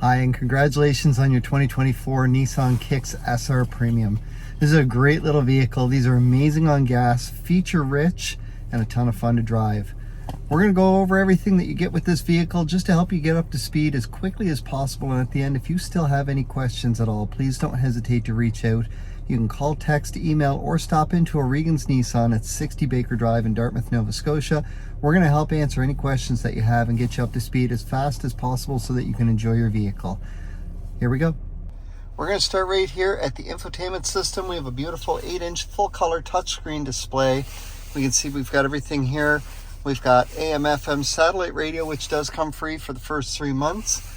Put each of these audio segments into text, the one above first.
Hi, and congratulations on your 2024 Nissan Kicks SR Premium. This is a great little vehicle. These are amazing on gas, feature rich, and a ton of fun to drive. We're going to go over everything that you get with this vehicle just to help you get up to speed as quickly as possible. And at the end, if you still have any questions at all, please don't hesitate to reach out. You can call, text, email, or stop into O'Regan's Nissan at 60 Baker Drive in Dartmouth, Nova Scotia. We're going to help answer any questions that you have and get you up to speed as fast as possible so that you can enjoy your vehicle. Here we go. We're going to start right here at the infotainment system. We have a beautiful 8-inch full-color touchscreen display. We can see we've got everything here. We've got AM, FM satellite radio, which does come free for the first 3 months.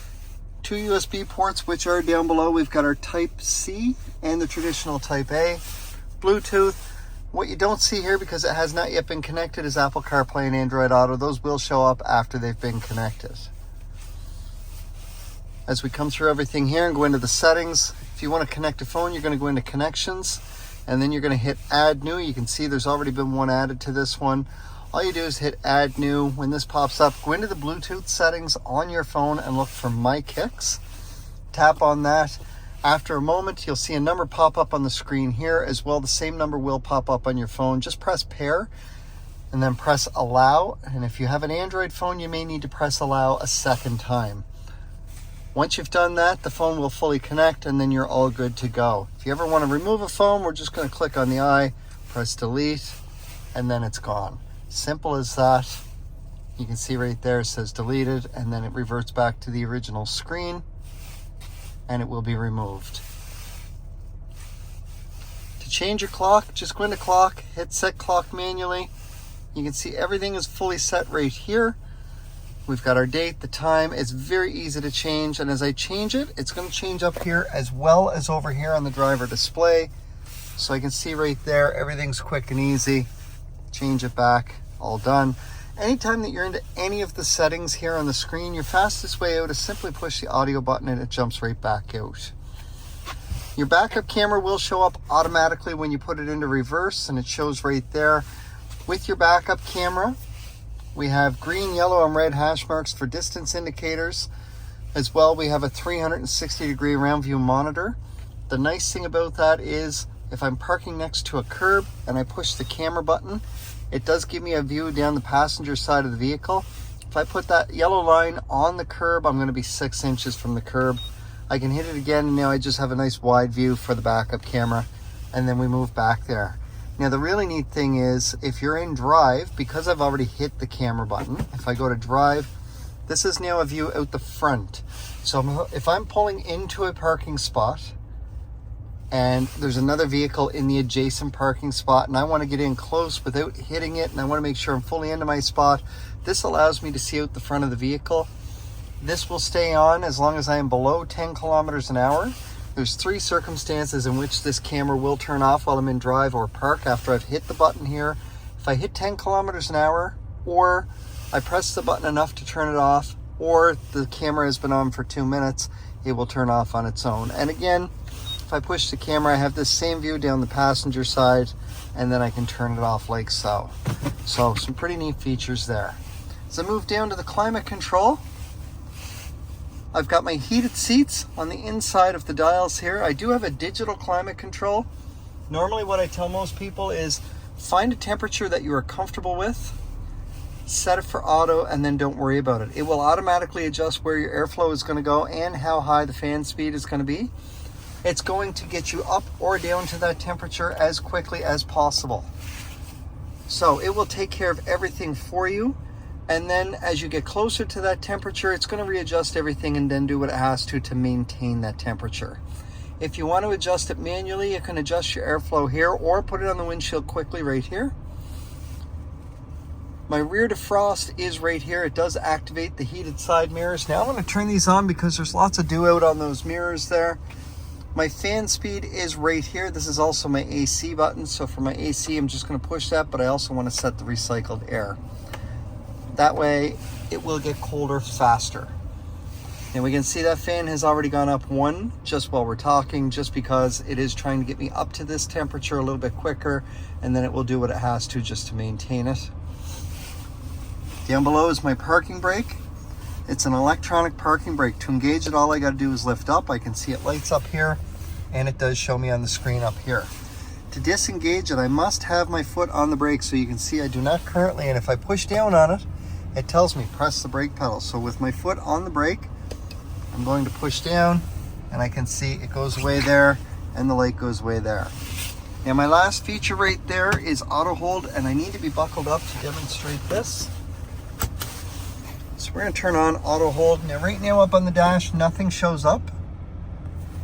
2 USB ports, which are down below. We've got our Type-C and the traditional Type-A. Bluetooth. What you don't see here, because it has not yet been connected, is Apple CarPlay and Android Auto. Those will show up after they've been connected. As we come through everything here and go into the settings, if you want to connect a phone, you're going to go into Connections, and then you're going to hit Add New. You can see there's already been one added to this one. All you do is hit Add New. When this pops up, go into the Bluetooth settings on your phone and look for My Kicks. Tap on that. After a moment, you'll see a number pop up on the screen here as well. The same number will pop up on your phone. Just press Pair and then press Allow. And if you have an Android phone, you may need to press Allow a second time. Once you've done that, the phone will fully connect and then you're all good to go. If you ever want to remove a phone, we're just going to click on the eye, press Delete, and then it's gone. Simple as that. You can see right there it says deleted, and then it reverts back to the original screen and it will be removed. To change your clock, just go into Clock, hit Set Clock manually. You can see everything is fully set right here. We've got our date, the time. It's very easy to change, and as I change it, it's going to change up here as well as over here on the driver display. So I can see right there, everything's quick and easy. Change it back, all done. Anytime that you're into any of the settings here on the screen, your fastest way out is simply push the audio button and it jumps right back out. Your backup camera will show up automatically when you put it into reverse, and it shows right there. With your backup camera, we have green, yellow, and red hash marks for distance indicators. As well, we have a 360-degree round view monitor. The nice thing about that is if I'm parking next to a curb and I push the camera button, it does give me a view down the passenger side of the vehicle. If I put that yellow line on the curb, I'm going to be 6 inches from the curb. I can hit it again, and now I just have a nice wide view for the backup camera, and then we move back there. Now the really neat thing is, if you're in drive, because I've already hit the camera button, if I go to drive, this is now a view out the front. So if I'm pulling into a parking spot, and there's another vehicle in the adjacent parking spot, and I want to get in close without hitting it, and I want to make sure I'm fully into my spot, this allows me to see out the front of the vehicle. This will stay on as long as I am below 10 kilometers an hour. There's 3 circumstances in which this camera will turn off while I'm in drive or park after I've hit the button here. If I hit 10 kilometers an hour, or I press the button enough to turn it off, or the camera has been on for 2 minutes, it will turn off on its own. And again, if I push the camera, I have this same view down the passenger side, and then I can turn it off like so. So some pretty neat features there. As I move down to the climate control, I've got my heated seats on the inside of the dials here. I do have a digital climate control. Normally what I tell most people is find a temperature that you are comfortable with, set it for auto, and then don't worry about it. It will automatically adjust where your airflow is going to go and how high the fan speed is going to be. It's going to get you up or down to that temperature as quickly as possible. So it will take care of everything for you. And then as you get closer to that temperature, it's going to readjust everything and then do what it has to maintain that temperature. If you want to adjust it manually, you can adjust your airflow here or put it on the windshield quickly right here. My rear defrost is right here. It does activate the heated side mirrors. Now I'm going to turn these on because there's lots of dew out on those mirrors there. My fan speed is right here. This is also my AC button. So for my AC, I'm just going to push that, but I also want to set the recycled air. That way it will get colder faster. And we can see that fan has already gone up 1 just while we're talking, just because it is trying to get me up to this temperature a little bit quicker, and then it will do what it has to just to maintain it. Down below is my parking brake. It's an electronic parking brake. To engage it, all I got to do is lift up. I can see it lights up here, and it does show me on the screen up here. To disengage it, I must have my foot on the brake, so you can see I do not currently, and if I push down on it, it tells me press the brake pedal. So with my foot on the brake, I'm going to push down, and I can see it goes away there, and the light goes away there. Now my last feature right there is auto hold, and I need to be buckled up to demonstrate this. So we're going to turn on auto hold. Now right now up on the dash, nothing shows up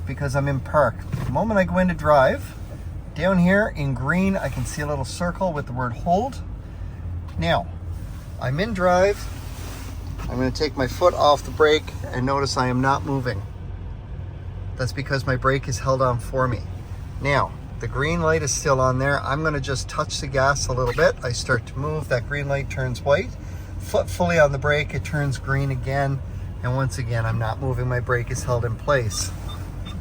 because I'm in park. The moment I go into drive, down here in green, I can see a little circle with the word hold. Now, I'm in drive. I'm going to take my foot off the brake and notice I am not moving. That's because my brake is held on for me. Now, the green light is still on there. I'm going to just touch the gas a little bit. I start to move. That green light turns white. Foot fully on the brake, it turns green again. And once again, I'm not moving. My brake is held in place.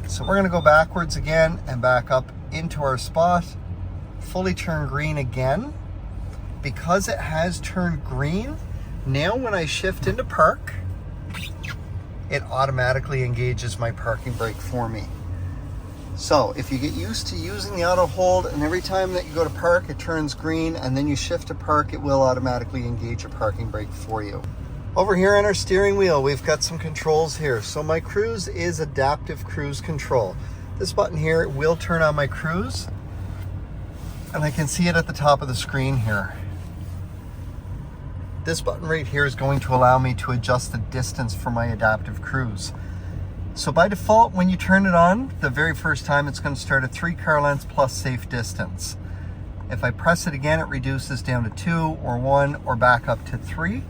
So we're going to go backwards again and back up into our spot. Fully turn green again. Because it has turned green, now when I shift into park, it automatically engages my parking brake for me. So if you get used to using the auto hold, and every time that you go to park it turns green, and then you shift to park, it will automatically engage your parking brake for you. Over here on our steering wheel, we've got some controls here. So my cruise is adaptive cruise control. This button here will turn on my cruise, and I can see it at the top of the screen here. This button right here is going to allow me to adjust the distance for my adaptive cruise. So by default, when you turn it on, the very first time, it's going to start at 3 car lengths plus safe distance. If I press it again, it reduces down to 2 or 1 or back up to 3.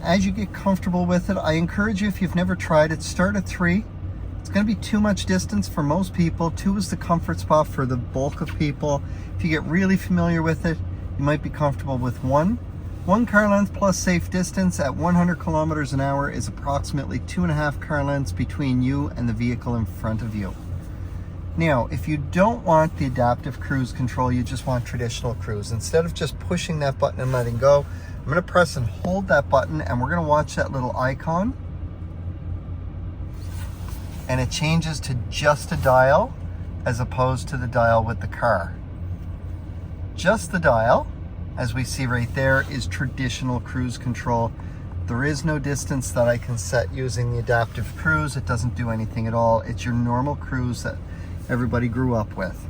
As you get comfortable with it, I encourage you, if you've never tried it, start at 3. It's going to be too much distance for most people. 2 is the comfort spot for the bulk of people. If you get really familiar with it, you might be comfortable with 1. 1 car length plus safe distance at 100 kilometers an hour is approximately 2.5 car lengths between you and the vehicle in front of you. Now, if you don't want the adaptive cruise control, you just want traditional cruise. Instead of just pushing that button and letting go, I'm going to press and hold that button, and we're going to watch that little icon. And it changes to just a dial as opposed to the dial with the car. Just the dial, as we see right there, is traditional cruise control. There is no distance that I can set using the adaptive cruise. It doesn't do anything at all. It's your normal cruise that everybody grew up with.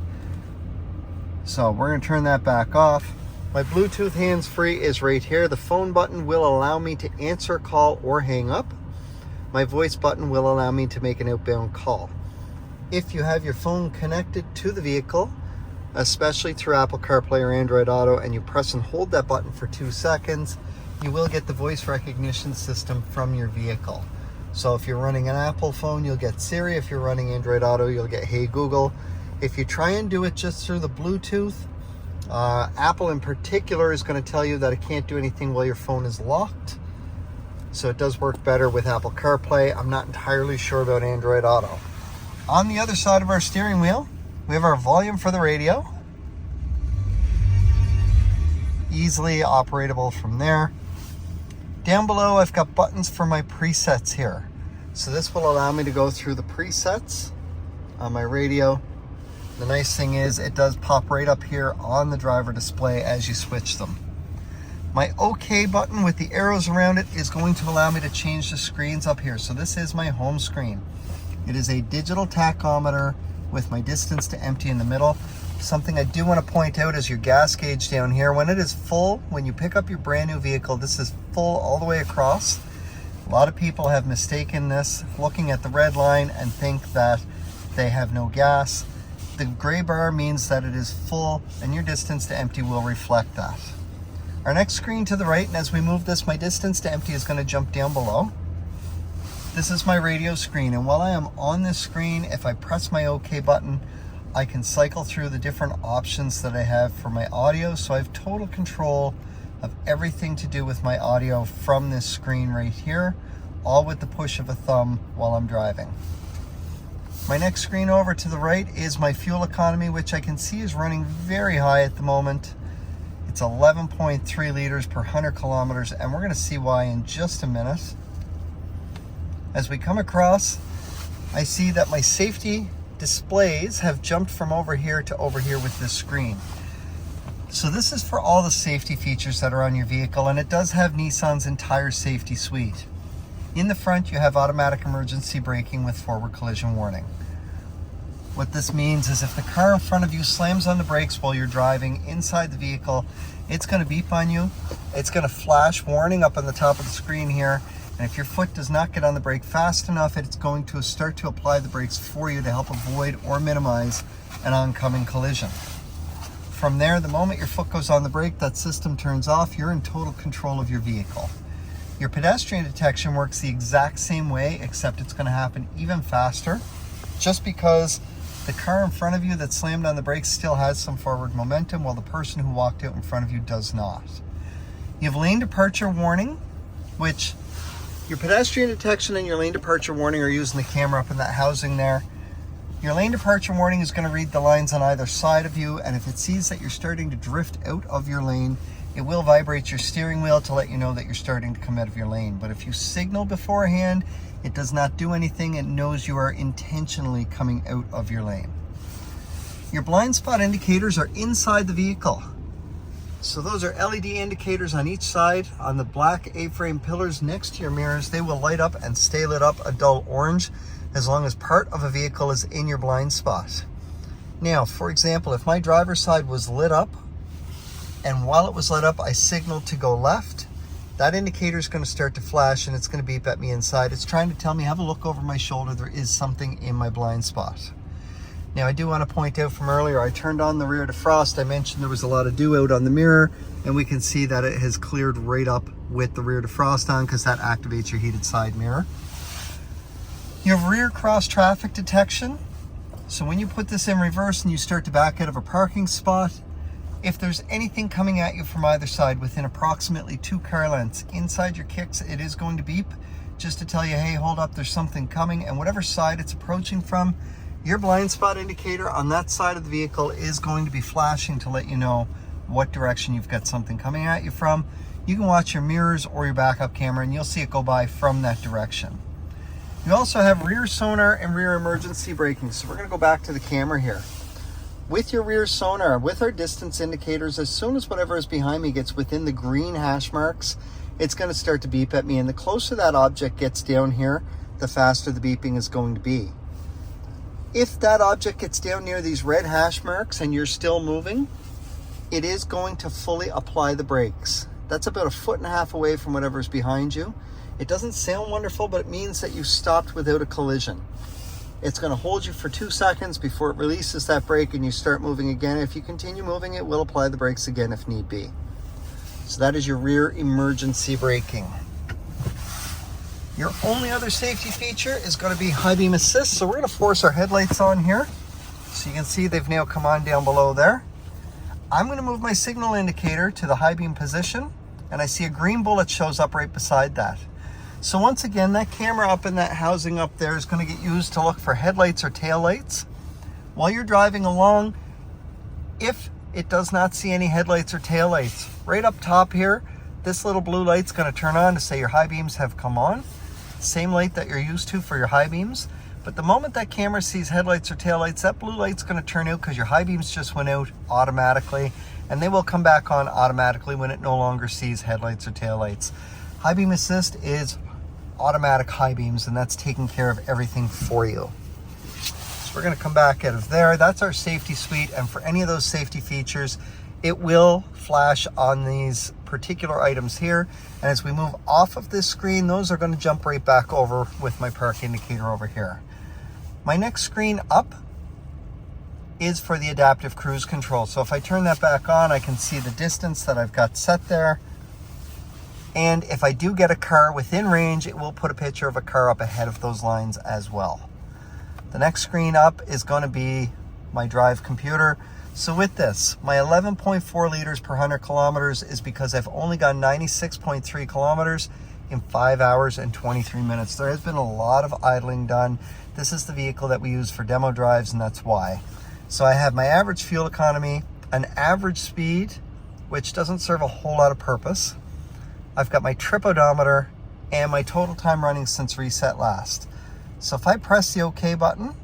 So we're going to turn that back off. My Bluetooth hands-free is right here. The phone button will allow me to answer a call or hang up. My voice button will allow me to make an outbound call. If you have your phone connected to the vehicle, especially through Apple CarPlay or Android Auto, and you press and hold that button for 2 seconds, you will get the voice recognition system from your vehicle. So if you're running an Apple phone, you'll get Siri. If you're running Android Auto, you'll get Hey Google. If you try and do it just through the Bluetooth, Apple in particular is going to tell you that it can't do anything while your phone is locked. So it does work better with Apple CarPlay. I'm not entirely sure about Android Auto. On the other side of our steering wheel, we have our volume for the radio. Easily operatable from there. Down below, I've got buttons for my presets here. So this will allow me to go through the presets on my radio. The nice thing is it does pop right up here on the driver display as you switch them. My OK button with the arrows around it is going to allow me to change the screens up here. So this is my home screen. It is a digital tachometer with my distance to empty in the middle. Something I do want to point out is your gas gauge down here. When it is full, when you pick up your brand new vehicle, this is full all the way across. A lot of people have mistaken this, looking at the red line, and think that they have no gas. The gray bar means that it is full, and your distance to empty will reflect that. Our next screen to the right, and as we move this, my distance to empty is going to jump down below. This is my radio screen, and while I am on this screen, if I press my OK button, I can cycle through the different options that I have for my audio. So I have total control of everything to do with my audio from this screen right here, all with the push of a thumb while I'm driving. My next screen over to the right is my fuel economy, which I can see is running very high at the moment. It's 11.3 liters per 100 kilometers, and we're going to see why in just a minute. As we come across, I see that my safety displays have jumped from over here to over here with this screen. So this is for all the safety features that are on your vehicle, and it does have Nissan's entire safety suite. In the front, you have automatic emergency braking with forward collision warning. What this means is if the car in front of you slams on the brakes while you're driving inside the vehicle, it's going to beep on you. It's going to flash warning up on the top of the screen here. And if your foot does not get on the brake fast enough, it's going to start to apply the brakes for you to help avoid or minimize an oncoming collision. From there, the moment your foot goes on the brake, that system turns off. You're in total control of your vehicle. Your pedestrian detection works the exact same way, except it's going to happen even faster, just because the car in front of you that slammed on the brakes still has some forward momentum, while the person who walked out in front of you does not. You have lane departure warning, which your pedestrian detection and your lane departure warning are using the camera up in that housing there. Your lane departure warning is going to read the lines on either side of you, and if it sees that you're starting to drift out of your lane, it will vibrate your steering wheel to let you know that you're starting to come out of your lane. But if you signal beforehand, it does not do anything. It knows you are intentionally coming out of your lane. Your blind spot indicators are inside the vehicle. So those are LED indicators on each side on the black A-frame pillars next to your mirrors. They will light up and stay lit up a dull orange as long as part of a vehicle is in your blind spot. Now, for example, if my driver's side was lit up, and while it was lit up, I signaled to go left, that indicator is going to start to flash and it's going to beep at me inside. It's trying to tell me, have a look over my shoulder. There is something in my blind spot. Now, I do want to point out from earlier, I turned on the rear defrost. I mentioned there was a lot of dew out on the mirror, and we can see that it has cleared right up with the rear defrost on because that activates your heated side mirror. You have rear cross traffic detection. So when you put this in reverse and you start to back out of a parking spot, if there's anything coming at you from either side within approximately 2 car lengths inside your kicks, it is going to beep just to tell you, hey, hold up, there's something coming. And whatever side it's approaching from, your blind spot indicator on that side of the vehicle is going to be flashing to let you know what direction you've got something coming at you from. You can watch your mirrors or your backup camera and you'll see it go by from that direction. You also have rear sonar and rear emergency braking. So we're going to go back to the camera here. With your rear sonar, with our distance indicators, as soon as whatever is behind me gets within the green hash marks, it's going to start to beep at me. And the closer that object gets down here, the faster the beeping is going to be. If that object gets down near these red hash marks and you're still moving, it is going to fully apply the brakes. That's about 1.5 feet away from whatever's behind you. It doesn't sound wonderful, but it means that you stopped without a collision. It's going to hold you for 2 seconds before it releases that brake and you start moving again. If you continue moving, it will apply the brakes again if need be. So that is your rear emergency braking. Your only other safety feature is going to be high beam assist. So we're going to force our headlights on here. So you can see they've now come on down below there. I'm going to move my signal indicator to the high beam position, and I see a green bullet shows up right beside that. So once again, that camera up in that housing up there is going to get used to look for headlights or taillights. While you're driving along, if it does not see any headlights or taillights, right up top here, this little blue light's going to turn on to say your high beams have come on. Same light that you're used to for your high beams. But the moment that camera sees headlights or taillights, that blue light's going to turn out because your high beams just went out automatically, and they will come back on automatically when it no longer sees headlights or taillights. High beam assist is automatic high beams, and that's taking care of everything for you. So we're going to come back out of there. That's our safety suite, and for any of those safety features, it will flash on these particular items here. And as we move off of this screen, those are going to jump right back over with my park indicator over here. My next screen up is for the adaptive cruise control. So if I turn that back on, I can see the distance that I've got set there. And if I do get a car within range, it will put a picture of a car up ahead of those lines as well. The next screen up is going to be my drive computer. So with this, my 11.4 liters per 100 kilometers is because I've only gone 96.3 kilometers in 5 hours and 23 minutes. There has been a lot of idling done. This is the vehicle that we use for demo drives, and that's why. So I have my average fuel economy, an average speed, which doesn't serve a whole lot of purpose. I've got my trip odometer and my total time running since reset last. So if I press the OK button,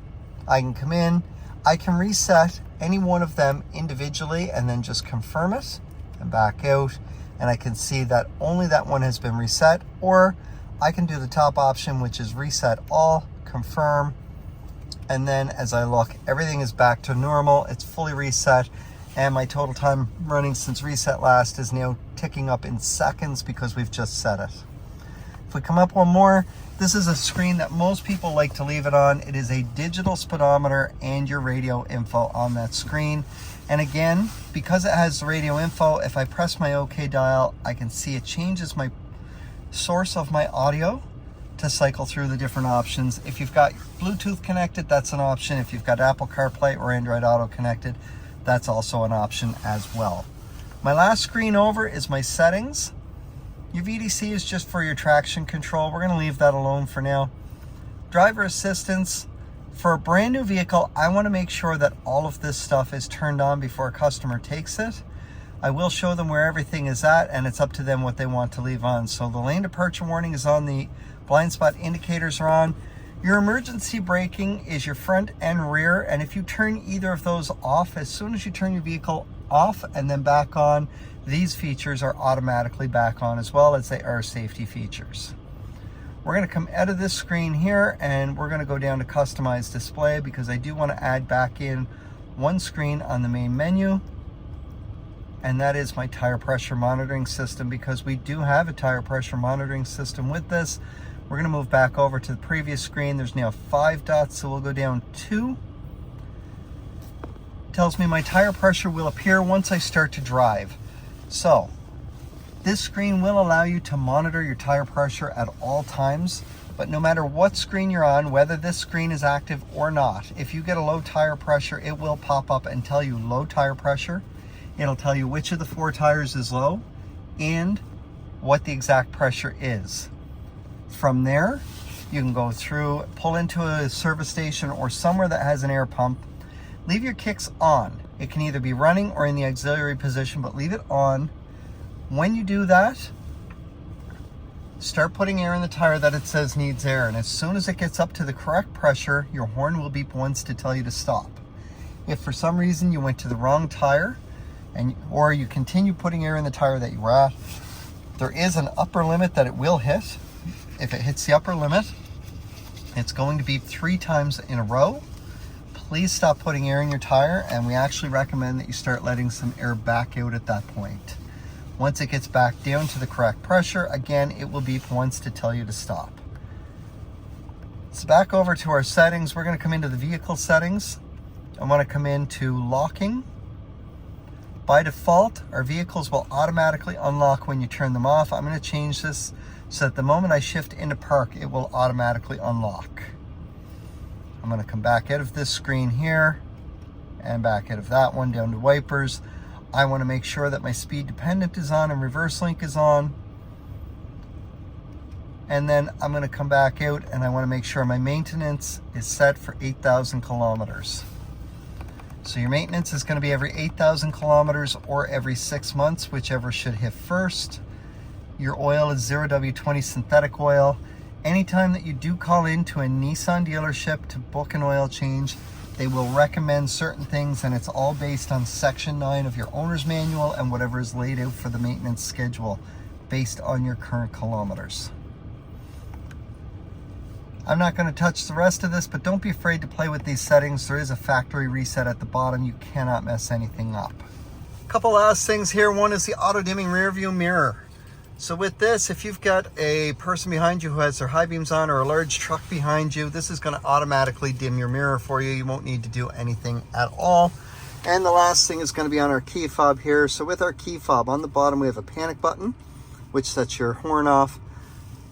I can come in, I can reset any one of them individually and then just confirm it and back out. And I can see that only that one has been reset, or I can do the top option, which is reset all, confirm. And then as I look, everything is back to normal. It's fully reset. And my total time running since reset last is now ticking up in seconds because we've just set it. If we come up one more, this is a screen that most people like to leave it on. It is a digital speedometer and your radio info on that screen. And again, because it has the radio info, if I press my OK dial, I can see it changes my source of my audio to cycle through the different options. If you've got Bluetooth connected, that's an option. If you've got Apple CarPlay or Android Auto connected, that's also an option as well. My last screen over is my settings. Your VDC is just for your traction control. We're gonna leave that alone for now. Driver assistance. For a brand new vehicle, I want to make sure that all of this stuff is turned on before a customer takes it. I will show them where everything is at, and it's up to them what they want to leave on. So the lane departure warning is on, the blind spot indicators are on. Your emergency braking is your front and rear, and if you turn either of those off, as soon as you turn your vehicle off and then back on, these features are automatically back on as well, as they are safety features. We're going to come out of this screen here and we're going to go down to customize display because I do want to add back in one screen on the main menu, and that is my tire pressure monitoring system, because we do have a tire pressure monitoring system with this. We're going to move back over to the previous screen. There's now 5 dots, so we'll go down 2. Tells me my tire pressure will appear once I start to drive. So this screen will allow you to monitor your tire pressure at all times, but no matter what screen you're on, whether this screen is active or not, if you get a low tire pressure, it will pop up and tell you low tire pressure. It'll tell you which of the 4 tires is low and what the exact pressure is. From there, you can go through, pull into a service station or somewhere that has an air pump, leave your kicks on. It can either be running or in the auxiliary position, but leave it on. When you do that, start putting air in the tire that it says needs air, and as soon as it gets up to the correct pressure, your horn will beep once to tell you to stop. If for some reason you went to the wrong tire, or you continue putting air in the tire that you were at, there is an upper limit that it will hit. If it hits the upper limit, it's going to beep 3 times in a row. Please stop putting air in your tire, and we actually recommend that you start letting some air back out at that point. Once it gets back down to the correct pressure, again, it will beep once to tell you to stop. So back over to our settings, we're going to come into the vehicle settings. I want to come into locking. By default, our vehicles will automatically unlock when you turn them off. I'm going to change this so that the moment I shift into park, it will automatically unlock. I'm going to come back out of this screen here and back out of that one down to wipers. I want to make sure that my speed dependent is on and reverse link is on. And then I'm going to come back out and I want to make sure my maintenance is set for 8,000 kilometers. So your maintenance is going to be every 8,000 kilometers or every 6 months, whichever should hit first. Your oil is 0W20 synthetic oil. Anytime that you do call into a Nissan dealership to book an oil change, they will recommend certain things, and it's all based on Section 9 of your owner's manual and whatever is laid out for the maintenance schedule based on your current kilometers. I'm not going to touch the rest of this, but don't be afraid to play with these settings. There is a factory reset at the bottom. You cannot mess anything up. A couple last things here. One is the auto dimming rear view mirror. So with this, if you've got a person behind you who has their high beams on or a large truck behind you, this is going to automatically dim your mirror for you. You won't need to do anything at all. And the last thing is going to be on our key fob here. So with our key fob, on the bottom we have a panic button, which sets your horn off.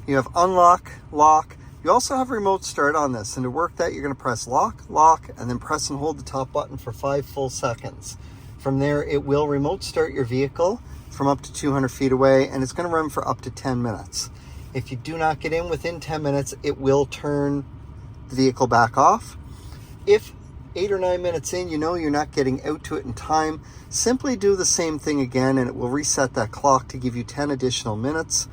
You have unlock, lock. You also have remote start on this. And to work that, you're going to press lock, lock, and then press and hold the top button for 5 full seconds. From there, it will remote start your vehicle from up to 200 feet away, and it's going to run for up to 10 minutes. If you do not get in within 10 minutes, it will turn the vehicle back off. If 8 or 9 minutes in, you know you're not getting out to it in time, simply do the same thing again and it will reset that clock to give you 10 additional minutes.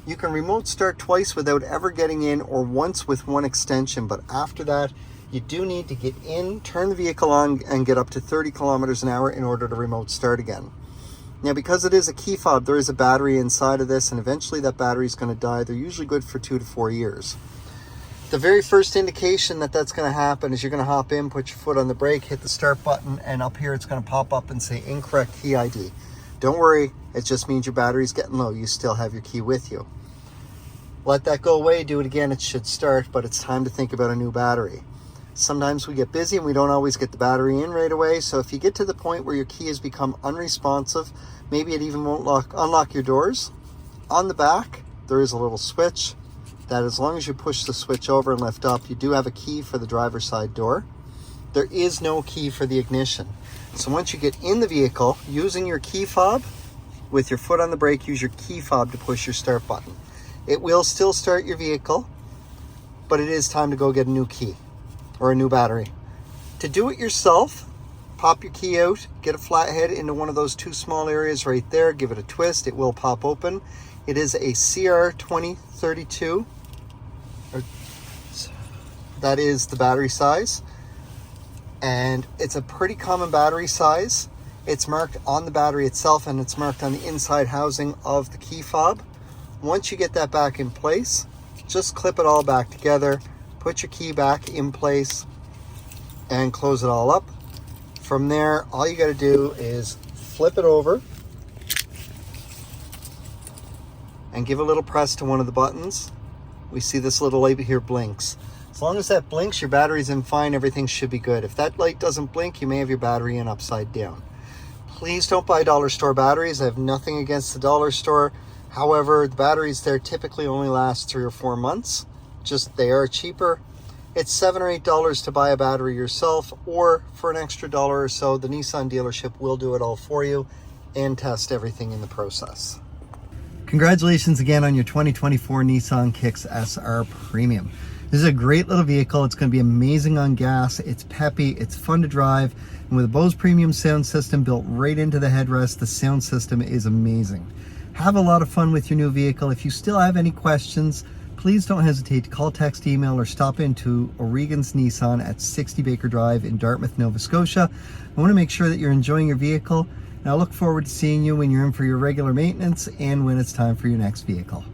You can remote start twice without ever getting in, or once with one extension, but after that you do need to get in, turn the vehicle on, and get up to 30 kilometers an hour in order to remote start again. Now, because it is a key fob, there is a battery inside of this, and eventually that battery is going to die. They're usually good for 2 to 4 years. The very first indication that that's going to happen is you're going to hop in, put your foot on the brake, hit the start button, and up here it's going to pop up and say incorrect key ID. Don't worry, it just means your battery's getting low. You still have your key with you. Let that go away, do it again, it should start, but it's time to think about a new battery. Sometimes we get busy and we don't always get the battery in right away, so if you get to the point where your key has become unresponsive, maybe it even won't unlock your doors, on the back there is a little switch that, as long as you push the switch over and lift up, you do have a key for the driver's side door. There is no key for the ignition. So once you get in the vehicle, using your key fob, with your foot on the brake, use your key fob to push your start button. It will still start your vehicle, but it is time to go get a new key or a new battery. To do it yourself, pop your key out, get a flathead into one of those 2 small areas right there, give it a twist, it will pop open. It is a CR2032. That is the battery size, and it's a pretty common battery size. It's marked on the battery itself, and it's marked on the inside housing of the key fob. Once you get that back in place, just clip it all back together, put your key back in place, and close it all up. From there, all you got to do is flip it over and give a little press to one of the buttons. We see this little light here blinks. As long as that blinks, your battery's in fine, everything should be good. If that light doesn't blink, you may have your battery in upside down. Please don't buy dollar store batteries. I have nothing against the dollar store. However, the batteries there typically only last 3 or 4 months. Just they are cheaper. It's $7 or $8 to buy a battery yourself, or for an extra $1 or so, the Nissan dealership will do it all for you and test everything in the process. Congratulations again on your 2024 Nissan Kicks SR Premium. This is a great little vehicle. It's going to be amazing on gas. It's peppy, it's fun to drive, and with a Bose premium sound system built right into the headrest, the sound system is amazing. Have a lot of fun with your new vehicle. If you still have any questions, please don't hesitate to call, text, email, or stop into O'Regan's Nissan at 60 Baker Drive in Dartmouth, Nova Scotia. I want to make sure that you're enjoying your vehicle, and I look forward to seeing you when you're in for your regular maintenance and when it's time for your next vehicle.